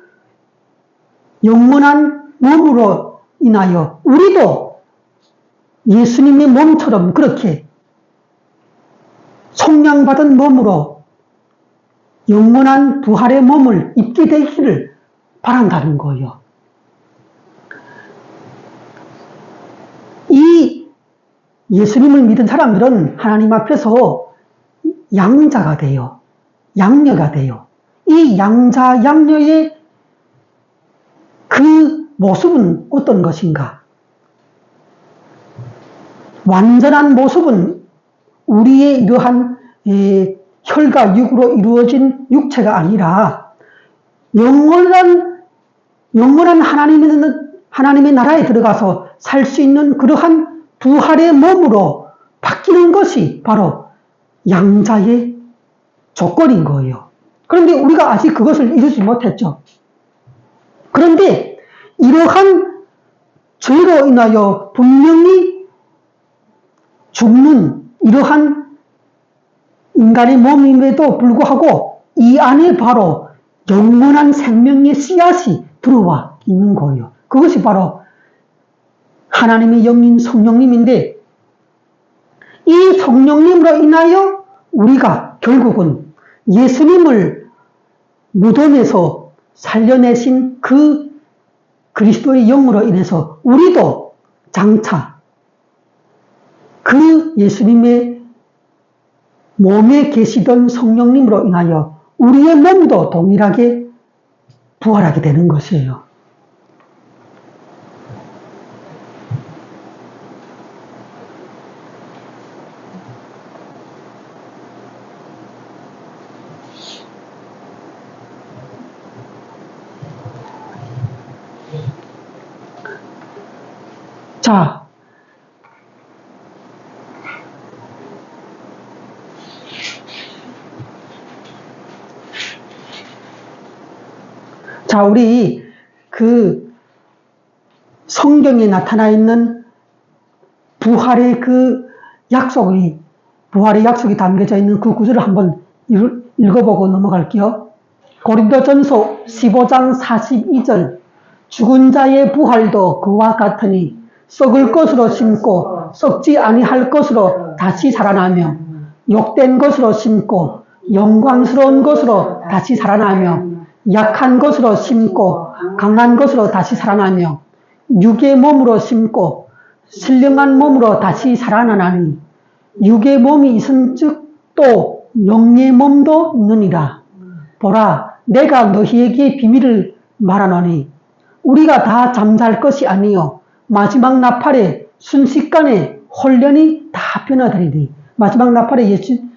영원한 몸으로 인하여 우리도 예수님의 몸처럼 그렇게 속량받은 몸으로 영원한 부활의 몸을 입게 되기를 바란다는 거예요. 이 예수님을 믿은 사람들은 하나님 앞에서 양자가 돼요. 양녀가 돼요. 이 양자, 양녀의 그 모습은 어떤 것인가? 완전한 모습은 우리의 이러한 혈과 육으로 이루어진 육체가 아니라 영원한 하나님의 나라에 들어가서 살 수 있는 그러한 부활의 몸으로 바뀌는 것이 바로 양자의 조건인 거예요. 그런데 우리가 아직 그것을 이루지 못했죠. 그런데 이러한 죄로 인하여 분명히 죽는 이러한 인간의 몸임에도 불구하고 이 안에 바로 영원한 생명의 씨앗이 들어와 있는 거예요. 그것이 바로 하나님의 영인 성령님인데 이 성령님으로 인하여 우리가 결국은 예수님을 무덤에서 살려내신 그 그리스도의 영으로 인해서 우리도 장차 그 예수님의 몸에 계시던 성령님으로 인하여 우리의 몸도 동일하게 부활하게 되는 것이에요. 자, 자, 우리 그 성경에 나타나 있는 부활의 약속이 담겨져 있는 그 구절을 한번 읽어보고 넘어갈게요. 고린도전서 15장 42절. 죽은 자의 부활도 그와 같으니 썩을 것으로 심고 썩지 아니할 것으로 다시 살아나며, 욕된 것으로 심고 영광스러운 것으로 다시 살아나며, 약한 것으로 심고 강한 것으로 다시 살아나며, 육의 몸으로 심고 신령한 몸으로 다시 살아나나니, 육의 몸이 있은즉 또 영의 몸도 있느니라. 보라, 내가 너희에게 비밀을 말하노니 우리가 다 잠잘 것이 아니요 마지막 나팔에 순식간에 홀련히 다 변화되리니. 마지막 나팔에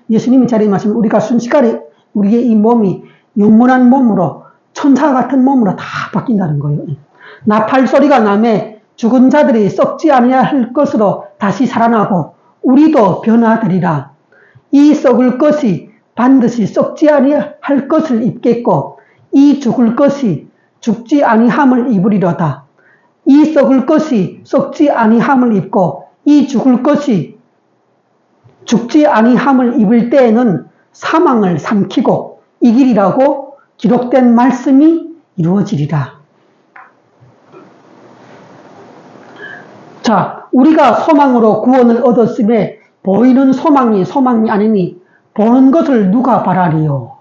예수님이 자리하시면 우리가 순식간에 우리의 이 몸이 영원한 몸으로, 천사 같은 몸으로 다 바뀐다는 거예요. 나팔 소리가 나매 죽은 자들이 썩지 아니할 것으로 다시 살아나고 우리도 변화되리라. 이 썩을 것이 반드시 썩지 아니할 것을 입겠고 이 죽을 것이 죽지 아니함을 입으리로다. 이 썩을 것이 썩지 아니함을 입고 이 죽을 것이 죽지 아니함을 입을 때에는 사망을 삼키고 이기리라고 기록된 말씀이 이루어지리라. 자, 우리가 소망으로 구원을 얻었음에 보이는 소망이 아니니 보는 것을 누가 바라리요?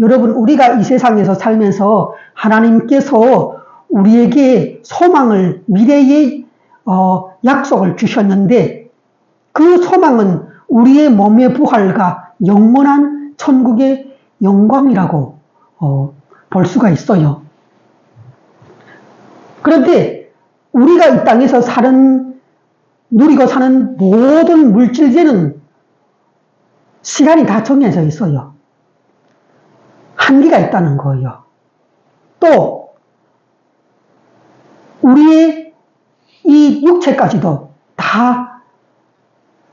여러분, 우리가 이 세상에서 살면서 하나님께서 우리에게 소망을, 미래의 약속을 주셨는데 그 소망은 우리의 몸의 부활과 영원한 천국의 영광이라고 볼 수가 있어요. 그런데 우리가 이 땅에서 누리고 사는 모든 물질계는 시간이 다 정해져 있어요. 한계가 있다는 거예요. 또 우리의 이 육체까지도 다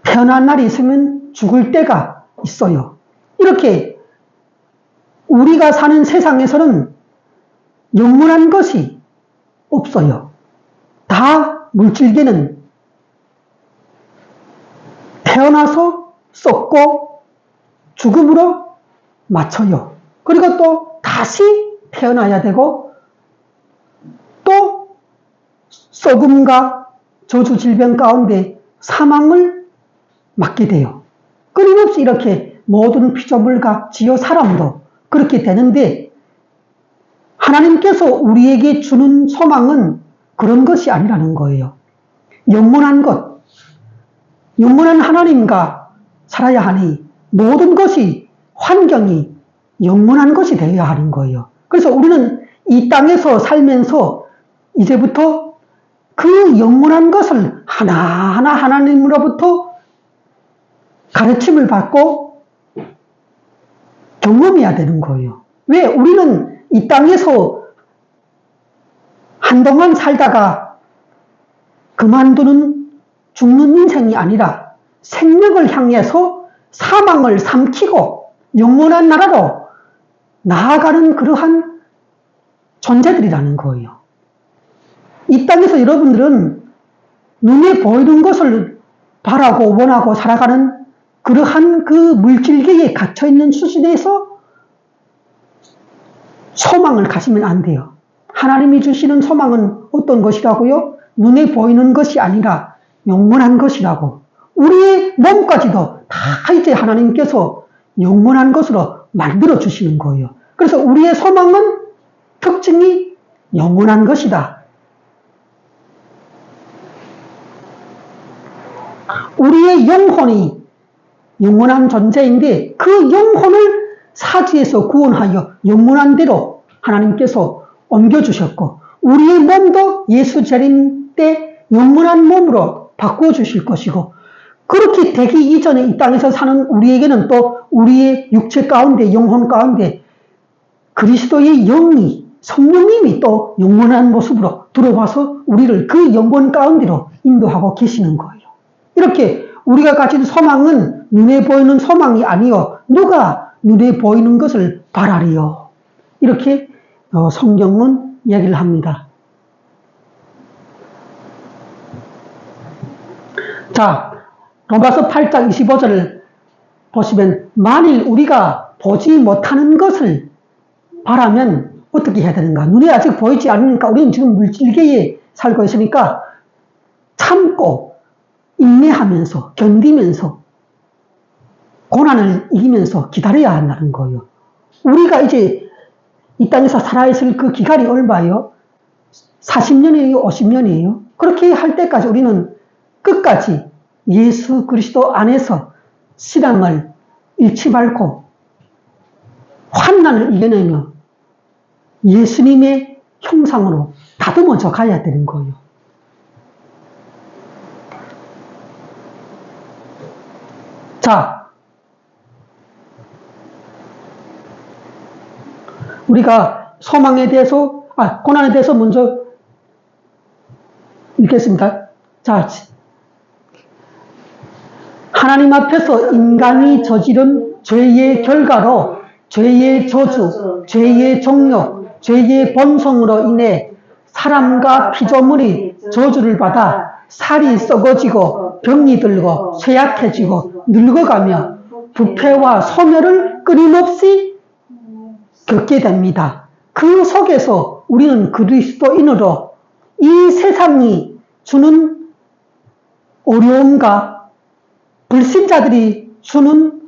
태어난 날이 있으면 죽을 때가 있어요. 이렇게 우리가 사는 세상에서는 영원한 것이 없어요. 다 물질계는 태어나서 썩고 죽음으로 맞춰요. 그리고 또 다시 태어나야 되고 또 썩음과 저주 질병 가운데 사망을 맞게 돼요. 끊임없이 이렇게 모든 피조물과 지어 사람도 그렇게 되는데 하나님께서 우리에게 주는 소망은 그런 것이 아니라는 거예요. 영원한 것, 영원한 하나님과 살아야 하니 모든 것이, 환경이 영원한 것이 되어야 하는 거예요. 그래서 우리는 이 땅에서 살면서 이제부터 그 영원한 것을 하나하나 하나님으로부터 가르침을 받고 경험해야 되는 거예요. 왜? 우리는 이 땅에서 한동안 살다가 그만두는, 죽는 인생이 아니라 생명을 향해서 사망을 삼키고 영원한 나라로 나아가는 그러한 존재들이라는 거예요. 이 땅에서 여러분들은 눈에 보이는 것을 바라고 원하고 살아가는 그러한 그 물질계에 갇혀있는 수준에서 소망을 가지면 안 돼요. 하나님이 주시는 소망은 어떤 것이라고요? 눈에 보이는 것이 아니라 영원한 것이라고. 우리의 몸까지도 다 이제 하나님께서 영원한 것으로 만들어 주시는 거예요. 그래서 우리의 소망은 특징이 영원한 것이다. 우리의 영혼이 영원한 존재인데 그 영혼을 사지에서 구원하여 영원한 대로 하나님께서 옮겨주셨고 우리의 몸도 예수 재림 때 영원한 몸으로 바꿔주실 것이고 그렇게 되기 이전에 이 땅에서 사는 우리에게는 또 우리의 육체 가운데 영혼 가운데 그리스도의 영이 성령님이 또 영원한 모습으로 들어와서 우리를 그 영혼 가운데로 인도하고 계시는 거예요. 이렇게 우리가 가진 소망은 눈에 보이는 소망이 아니요 누가 눈에 보이는 것을 바라리요. 이렇게 성경은 얘기를 합니다. 자, 로마서 8장 25절을 보시면 만일 우리가 보지 못하는 것을 바라면 어떻게 해야 되는가? 눈에 아직 보이지 않으니까 우리는 지금 물질계에 살고 있으니까 참고 인내하면서 견디면서 고난을 이기면서 기다려야 한다는 거예요. 우리가 이제 이 땅에서 살아있을 그 기간이 얼마예요? 40년이에요? 50년이에요? 그렇게 할 때까지 우리는 끝까지 예수 그리스도 안에서 신앙을 잃지 말고 환난을 이겨내며 예수님의 형상으로 다듬어져 가야 되는 거예요. 자, 우리가 소망에 대해서, 고난에 대해서 먼저 읽겠습니다. 자, 하나님 앞에서 인간이 저지른 죄의 결과로 죄의 저주, 죄의 정욕, 죄의 본성으로 인해 사람과 피조물이 저주를 받아 살이 썩어지고 병이 들고 쇠약해지고 늙어가며 부패와 소멸을 끊임없이 겪게 됩니다. 그 속에서 우리는 그리스도인으로 이 세상이 주는 어려움과 불신자들이 주는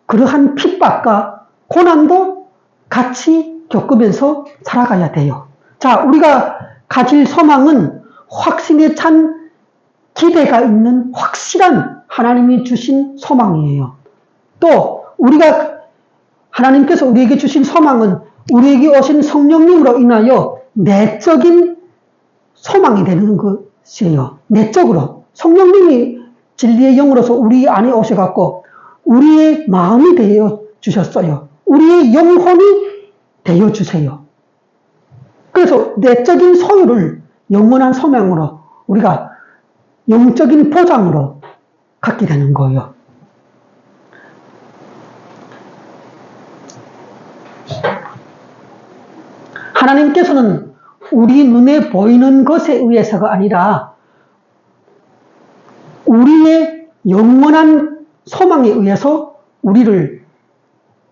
그러한 핍박과 고난도 같이 겪으면서 살아가야 돼요. 자, 우리가 가질 소망은 확신에 찬 기대가 있는 확실한 하나님이 주신 소망이에요. 또 하나님께서 우리에게 주신 소망은 우리에게 오신 성령님으로 인하여 내적인 소망이 되는 것이에요. 내적으로. 성령님이 진리의 영으로서 우리 안에 오셔갖고 우리의 마음이 되어 주셨어요. 우리의 영혼이 되어 주세요. 그래서 내적인 소유를 영원한 소망으로 우리가 영적인 보장으로 갖게 되는 거예요. 하나님께서는 우리 눈에 보이는 것에 의해서가 아니라 우리의 영원한 소망에 의해서 우리를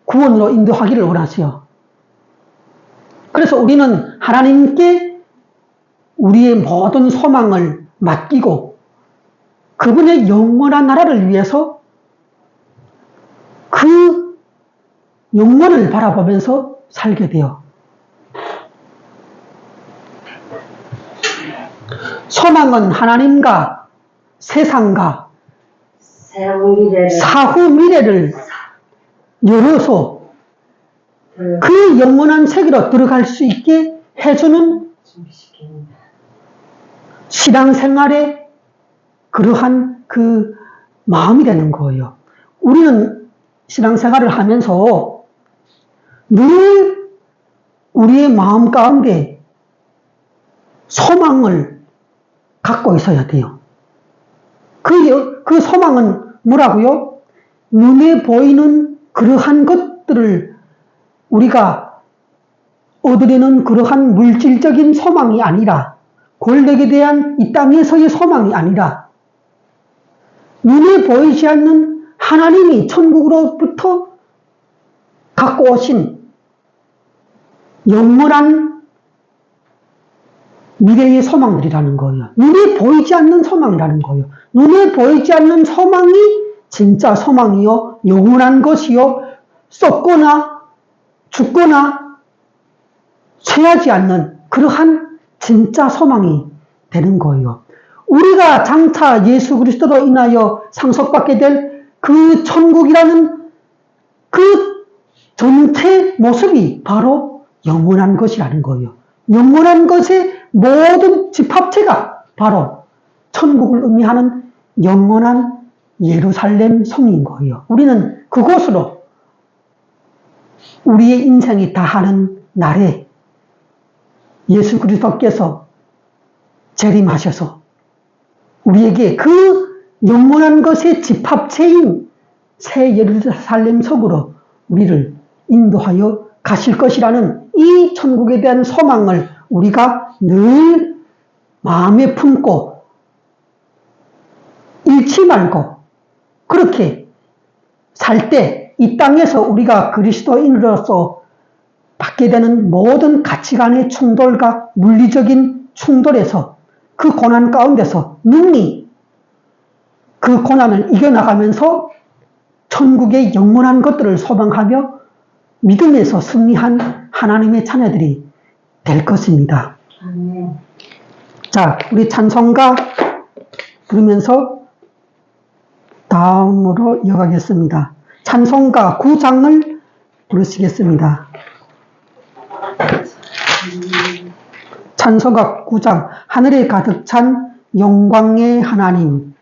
구원으로 인도하기를 원하세요. 그래서 우리는 하나님께 우리의 모든 소망을 맡기고 그분의 영원한 나라를 위해서 그 영원을 바라보면서 살게 돼요. 소망은 하나님과 세상과 사후 미래를 열어서 그 영원한 세계로 들어갈 수 있게 해주는 신앙생활의 그러한 그 마음이 되는 거예요. 우리는 신앙생활을 하면서 늘 우리의 마음 가운데 소망을 갖고 있어야 돼요. 그 소망은 뭐라고요? 눈에 보이는 그러한 것들을 우리가 얻으려는 그러한 물질적인 소망이 아니라 권력에 대한 이 땅에서의 소망이 아니라 눈에 보이지 않는 하나님이 천국으로부터 갖고 오신 영원한 미래의 소망들이라는 거예요. 눈에 보이지 않는 소망이라는 거예요. 눈에 보이지 않는 소망이 진짜 소망이요, 영원한 것이요, 썩거나 죽거나 쇠하지 않는 그러한 진짜 소망이 되는 거예요. 우리가 장차 예수 그리스도로 인하여 상속받게 될 그 천국이라는 그 전체 모습이 바로 영원한 것이라는 거예요. 영원한 것의 모든 집합체가 바로 천국을 의미하는 영원한 예루살렘 성인 거예요. 우리는 그곳으로 우리의 인생이 다하는 날에 예수 그리스도께서 재림하셔서 우리에게 그 영원한 것의 집합체인 새 예루살렘 성으로 우리를 인도하여 가실 것이라는 이 천국에 대한 소망을 우리가 늘 마음에 품고 잃지 말고 그렇게 살 때 이 땅에서 우리가 그리스도인으로서 받게 되는 모든 가치관의 충돌과 물리적인 충돌에서 그 고난 가운데서 능히 그 고난을 이겨나가면서 천국의 영원한 것들을 소망하며 믿음에서 승리한 하나님의 자녀들이 될 것입니다. 자, 우리 찬송가 부르면서 다음으로 이어가겠습니다. 찬송가 9장을 부르시겠습니다. 찬송가 9장 하늘에 가득 찬 영광의 하나님.